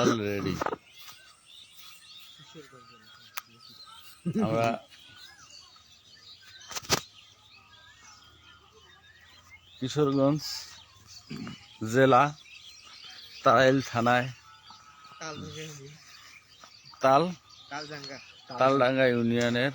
Already আমরা কিশোরগঞ্জ জেলা তারাইল থানায় তালডাঙ্গা ইউনিয়নের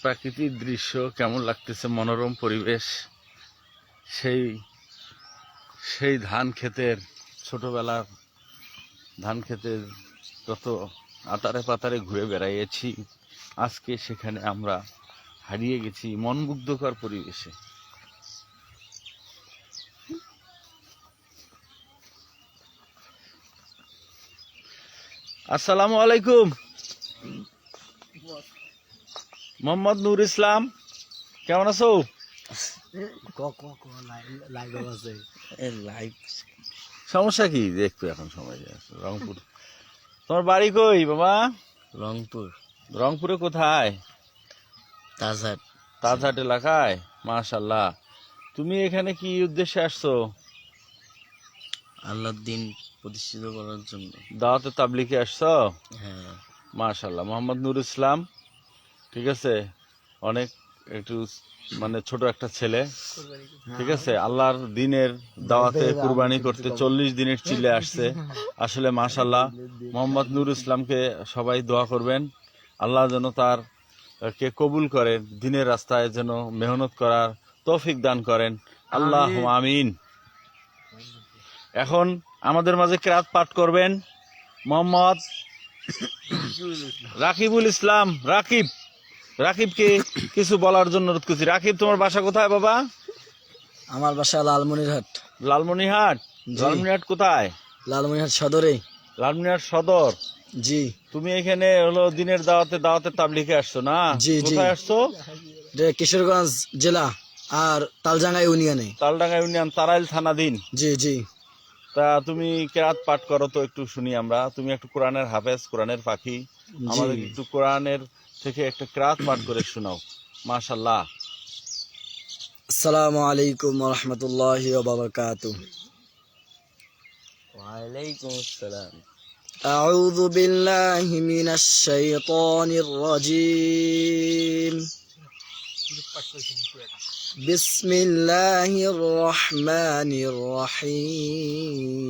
প্রাকৃতিক দৃশ্য কেমন লাগতেছে, মনোরম পরিবেশ। সেই ধান ক্ষেতের, ছোটবেলার ধান ক্ষেতের কত আতারে পাতারে ঘুরে বেড়াইয়েছি, আজকে সেখানে আমরা হারিয়ে গেছি মনমুগ্ধকর পরিবেশে। আসসালামু আলাইকুম। মোহাম্মদ নূর ইসলাম, কেমন আছো? সমস্যা কি? দেখতো এখন সময় রংপুর। তোমার বাড়ি কই বাবা? রংপুর। রংপুরে কোথায়? তাজহাট। তাজহাট এলাকায়। মাশাআল্লাহ। তুমি এখানে কি উদ্দেশ্যে আসছো? আল্লাহর দিন প্রতিষ্ঠিত করার জন্য। দাওয়াতে তাবলিগে আসছো? হ্যাঁ। মাশাআল্লাহ। মোহাম্মদ নূর ইসলাম, ঠিক আছে, অনেক একটু মানে ছোট একটা ছেলে, ঠিক আছে, আল্লাহর দিনের দাওয়াতে কুরবানি করতে 40 দিনের চিলে আসছে। আসলে মাশাআল্লাহ, মোহাম্মদ নূর ইসলামকে সবাই দোয়া করবেন, আল্লাহ যেন তার কে কবুল করেন, দিনের রাস্তায় যেন মেহনত করার তৌফিক দান করেন, আল্লাহ আমিন। এখন আমাদের মাঝে কিরাত পাঠ করবেন মোহাম্মদ রাকিবুল ইসলাম। রাকিবকে কিছু বলার জন্য অনুরোধ করছি। রাকিব, তোমার বাসা কোথায় বাবা? আমার বাসা লালমনিরহাট। লালমনিরহাট? লালমনিরহাট কোথায়? লালমনিরহাট সদরে। লালমনিরহাট সদর। জি। তুমি এখানে হলো দিনের দাওয়াতে তাবলিগে আসছো না? জি জি। কোথায় আসছো? কিশোরগঞ্জ জেলা আর তালডাঙ্গা ইউনিয়নে। তালডাঙ্গা ইউনিয়ন, তারাইল থানাধীন। জি জি। তা তুমি কিরাত পাঠ করো তো, একটু শুনি আমরা। তুমি একটু কোরআনের হাফেজ, কোরআনের পাখি, আমাদের একটু কোরআনের থেকে একটা কিরাত পাঠ করে শোনাও। মাশাআল্লাহ। আসসালামু আলাইকুম ওয়া রাহমাতুল্লাহি ওয়া বারাকাতুহু। ওয়া আলাইকুম আসসালাম। আউযু বিল্লাহি মিনাশ শাইতানির রাজীম। বিসমিল্লাহির রহমানির রহিম।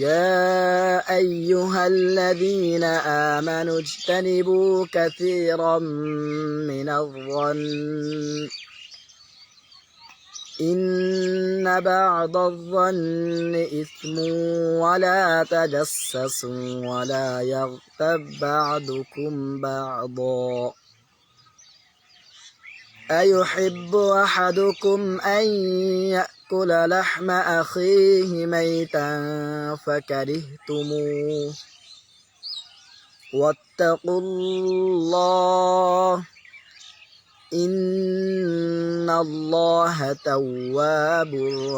يا أيها الذين آمنوا اجتنبوا كثيرا من الظن إن بعض الظن إثم ولا تجسسوا ولا يغتب بعضكم بعضا أيحب أحدكم أن يأكل لحم أخيه ميتا فكرهتموه واتقوا الله إن الله تواب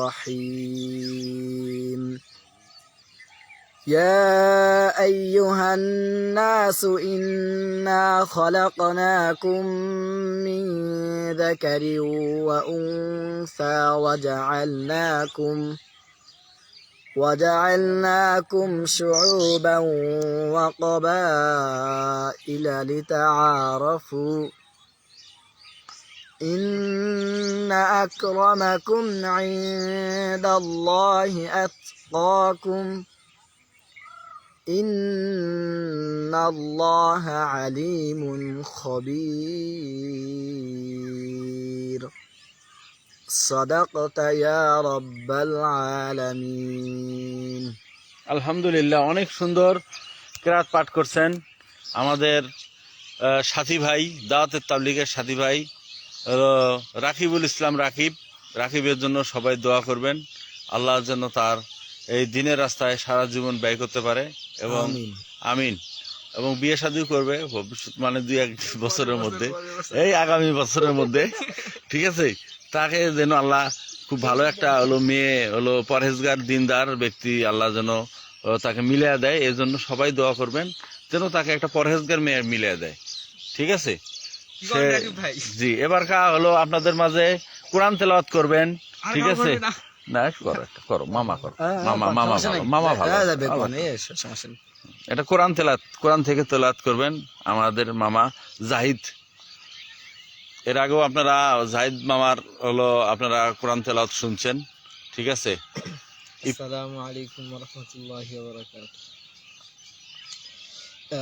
رحيم. يا أيها الناس إنا خلقناكم من ذكر وأنثى وجعلناكم شعوبا وقبائل لتعارفوا إن أكرمكم عند الله أتقاكم إن الله عليم خبير. صدقت يا رب العالمين. আলহামদুলিল্লাহ, অনেক সুন্দর কিরাত পাঠ করছেন আমাদের সাথী ভাই, দাওয়াতের তাবলিগের সাথী ভাই রাকিবুল ইসলাম। রাকিবের জন্য সবাই দোয়া করবেন, আল্লাহ যেন তার এই দিনের রাস্তায় সারা জীবন ব্যয় করতে পারে এবং আমিন। এবং বিয়ে শাদী করবে ভবিষ্যৎ, মানে 2-1 বছরের মধ্যে, এই আগামী বছরের মধ্যে, ঠিক আছে, তাকে যেন আল্লাহ খুব ভালো একটা হলো মেয়ে হলো পরহেজগার দিনদার ব্যক্তি আল্লাহ যেন তাকে মিলিয়ে দেয়, এই জন্য সবাই দোয়া করবেন যেন তাকে একটা পরহেজগার মেয়ে মিলিয়ে দেয়। ঠিক আছে, জি। এবার হলো আপনাদের মাঝে কোরআন তেলাওয়াত করবেন। ঠিক আছে, না করো, একটা করো, মামা করো, মামা মামা ভালো, মামা ভালো। এটা কোরআন থেকে তেলাওয়াত করবেন আমাদের মামা জাহিদ। এর আগেও আপনারা জাহিদ মামার হলো আপনারা কোরআন তেলাওয়াত শুনছেন। ঠিক আছে, আসসালামু আলাইকুম ওয়া রাহমাতুল্লাহি ওয়া বারাকাতুহু।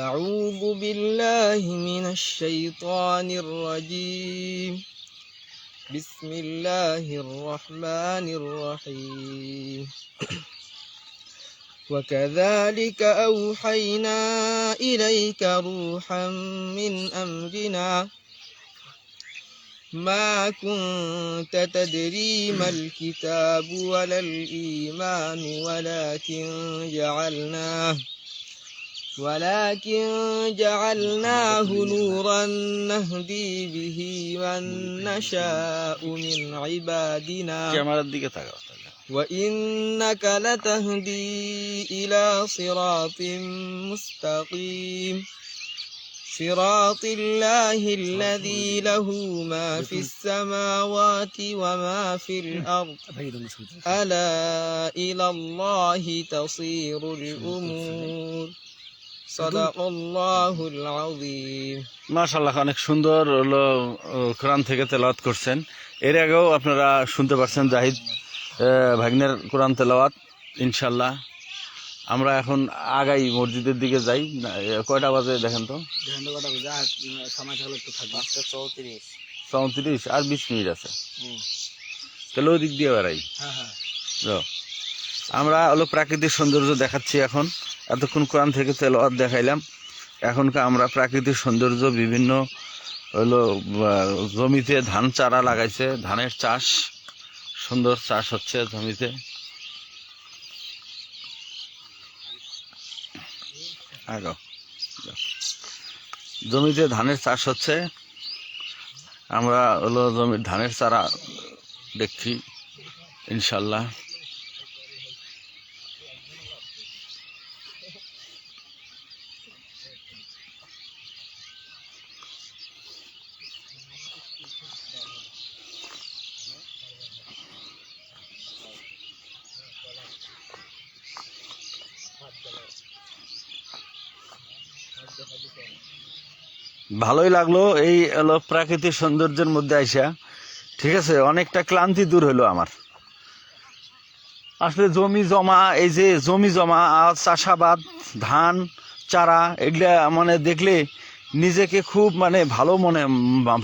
أعوذ بالله من الشيطان الرجيم. بسم الله الرحمن الرحيم. وكذلك أوحينا إليك روحا من أمرنا ما كنت تدري ما الكتاب ولا الإيمان ولكن جعلناه نورا نهدي به من نشاء من عبادنا ক্যামেরার দিকে তাকাও তাহলে। وإنك لتهدي إلى صراط مستقيم صراط الله الذي له ما في السماوات وما في الأرض ألا إلى الله تصير الأمور صدق الله العظيم. মাশাআল্লাহ, অনেক সুন্দর হলো কোরআন থেকে তেলাওয়াত করছেন। এর আগেও আপনারা শুনতে পারছেন জাহিদ ভাগ্নের কোরআন তেলাওয়াত। ইনশাল্লাহ আমরা এখন আগাই মসজিদের দিকে যাই। কয়টা বাজে দেখেন তো? 34 আর 20 মিনিট আছে, তাহলে ওই দিক দিয়ে বেড়াই। আমরা হলো প্রাকৃতিক সৌন্দর্য দেখাচ্ছি এখন। এতক্ষণ কোরআন থেকে তেলাওয়াত দেখাইলাম, এখনকার আমরা প্রাকৃতিক সৌন্দর্য বিভিন্ন হলো জমিতে ধান চারা লাগাইছে, ধানের চাষ, সুন্দর চাষ হচ্ছে জমিতে। জমিতে ধানের চাষ হচ্ছে, আমরা হলো জমির ধানের চারা দেখছি ইনশাল্লাহ। ভালোই লাগলো এই হলো প্রাকৃতিক সৌন্দর্যের মধ্যে আইসা। ঠিক আছে, অনেকটা ক্লান্তি দূর হলো আমার। আসলে জমি জমা, এই যে জমি জমা চাষাবাদ, ধান চারা, এগুলা মানে দেখলে নিজেকে খুব মানে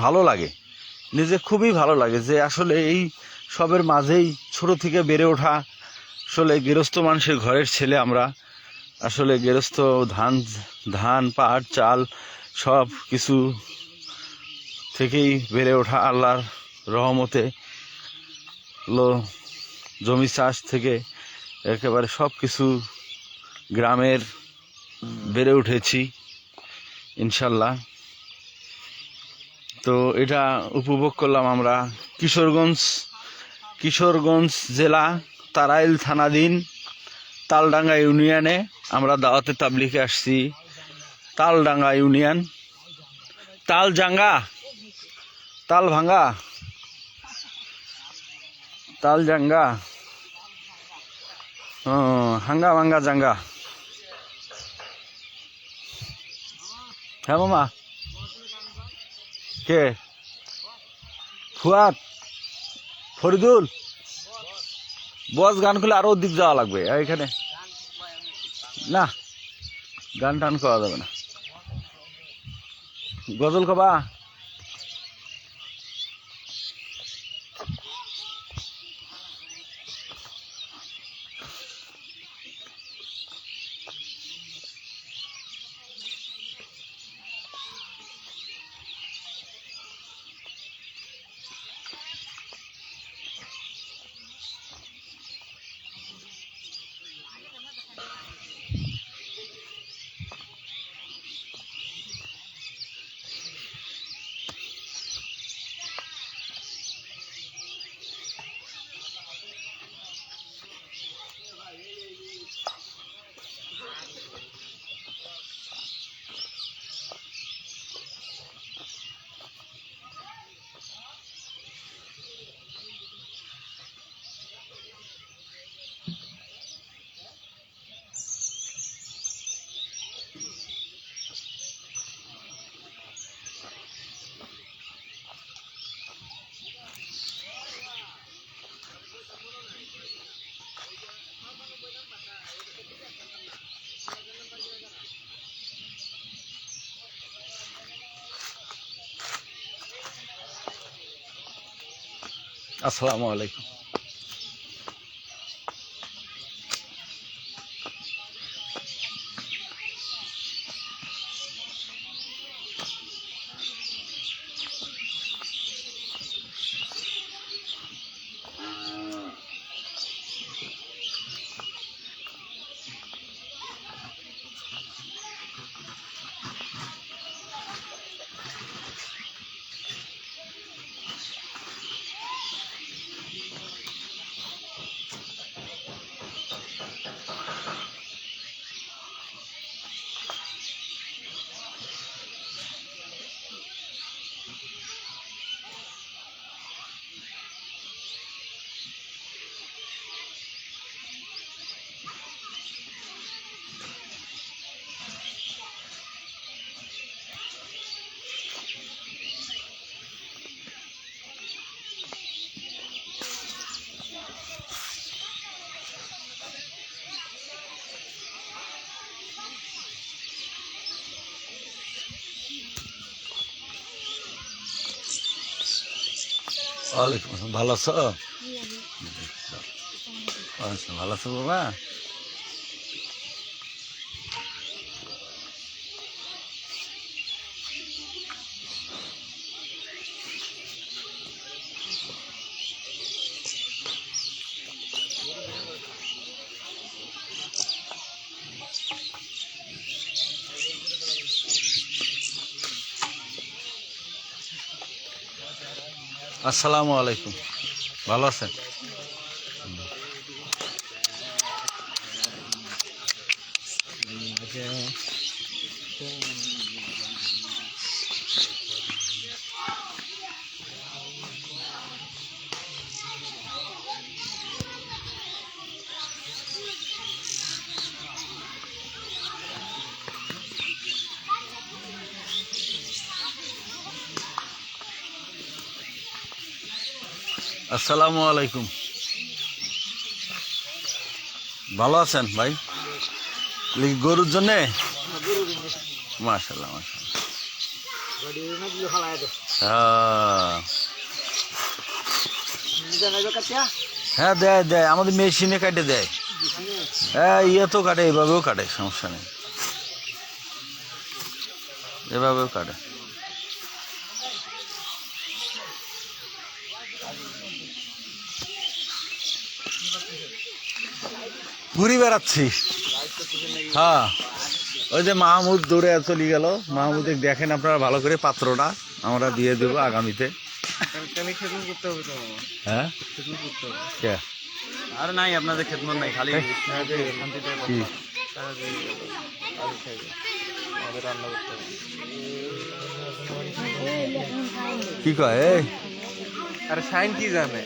ভালো লাগে, নিজে খুবই ভালো লাগে যে আসলে এই সবের মাঝেই ছোট থেকে বেড়ে ওঠা। আসলে গৃহস্থ মানুষের ঘরের ছেলে আমরা, আসলে গৃহস্থ ধান পাট চাল সব কিছু থেকেই বেড়ে ওঠা আল্লাহর রহমতে। জমি চাষ থেকে একেবারে সব কিছু গ্রামের বেড়ে উঠেছি ইনশাল্লাহ। তো এটা উপভোগ করলাম আমরা কিশোরগঞ্জ জেলা তারাইল থানাধীন তালডাঙ্গা ইউনিয়নে। আমরা দাওয়াতে তাবলিগে আসছি। তালডাঙ্গা ইউনিয়ন, তালডাঙ্গা, হাঙ্গা ভাঙ্গা জাঙ্গা। হ্যাঁ মামা, কে? ফুয়াদ, ফরিদুল, বস গান খুলে আরো দিক যাওয়া লাগবে। এখানে না, গান টান করা যাবে না। গজল কবা? আসসালামু আলাইকুম। ওয়ালাইকুম আসসালাম। ভালো আছো? আচ্ছা, ভালো আছো বাবা? আসসালামু আলাইকুম। ভালো আছেন? আসসালামু আলাইকুম। ভালো আছেন ভাই? গরুর জন্যে? মাশাআল্লাহ মাশাআল্লাহ। হ্যাঁ দেয় দেয়, আমাদের মেশিনে কাটে দেয়। হ্যাঁ ইয়ে তো কাটে, এভাবেও কাটে, সমস্যা নেই, এভাবেও কাটে। ঘুরি বেড়াচ্ছি। হ্যাঁ ওই যে মাহমুদ দৌড়ে চলে গেল। মাহমুদ দেখেন আপনারা ভালো করে, পাত্রটা আমরা দিয়ে দেবো আগামীতে। হ্যাঁ আর নাই আপনাদের খেদমত নাই, খালি কি কয়? আর সাইন কি জানে?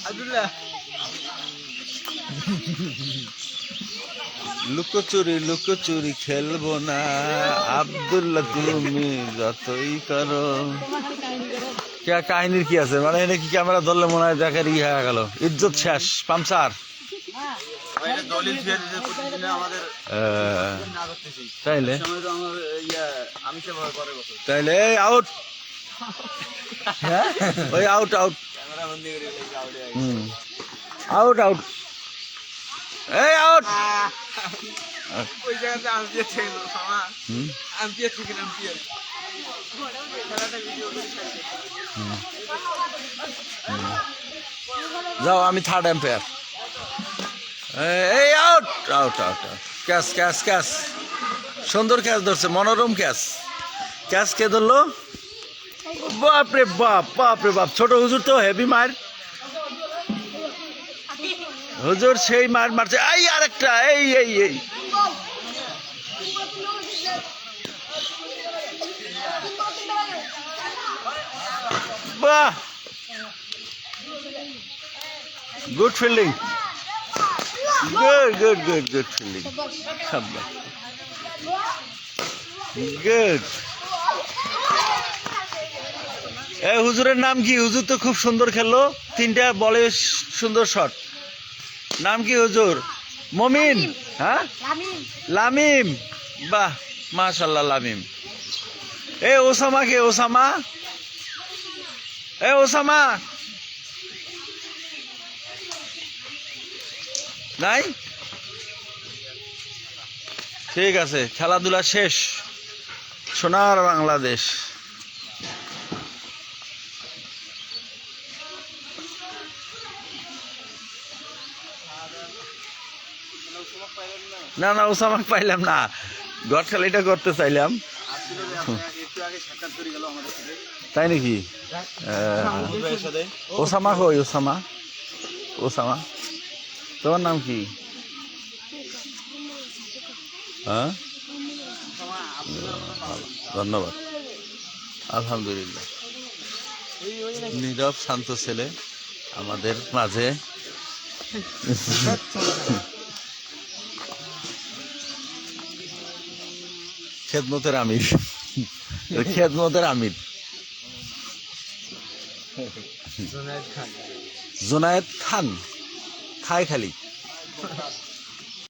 আব্দুল্লাহ লুকোচুরি লুকোচুরি খেলবো না আব্দুল্লাহ, তুমি যতই করো। কাহিনীর কি আছে? মানে এটা কি ক্যামেরা ধরলে মনে হয় দেখার ই হয়ে গেল, ইজ্জত শেষ, পামসার। তাইলে তাইলে আউট, ওই আউট আউট আউট আউট, এই আউট। ওই জায়গাতে আম্পিয়ার ছিল, আম্পিয়ার ঠিক আম্পিয়ার। যাও, আমি থার্ড এম্পায়ার। এই out out out out, catch catch catch, সুন্দর ক্যাচ ধরছে, মনোরম ক্যাচ। ক্যাচ কে ধরলো? বাপরে বাপ, বাপরে বাপ, ছোট হুজুর তো হেভি মার। হুজুর সেই মার মারছে। এই আরেকটা, এই এই এই, বাহ, good fielding, good good good good fielding, good. এই হুজুরের নাম কি? হুজুর তো খুব সুন্দর খেললো, তিনটা বলে সুন্দর শট। নাম কি হুজুর? মমিন? হ্যাঁ লামিম, বাহ। মাশাআল্লাহ লামিম। এ ওসামা কে? ওসামা, এ ওসামা নাই? ঠিক আছে, খেলাধুলা শেষ। সোনার বাংলাদেশ। না না, ওসামা পাইলাম না, গটখালিটা করতে চাইলাম। তাই নাকি? ওসামা কই? ওসামা, ওসামা তোমার নাম কি? হ্যাঁ, ধন্যবাদ। আলহামদুলিল্লাহ, নীরব শান্ত ছেলে আমাদের মাঝে। খেদমতের আমির, খেদমতের আমির জুনায়েদ খান। জোনায়েদ খান। খায় খালি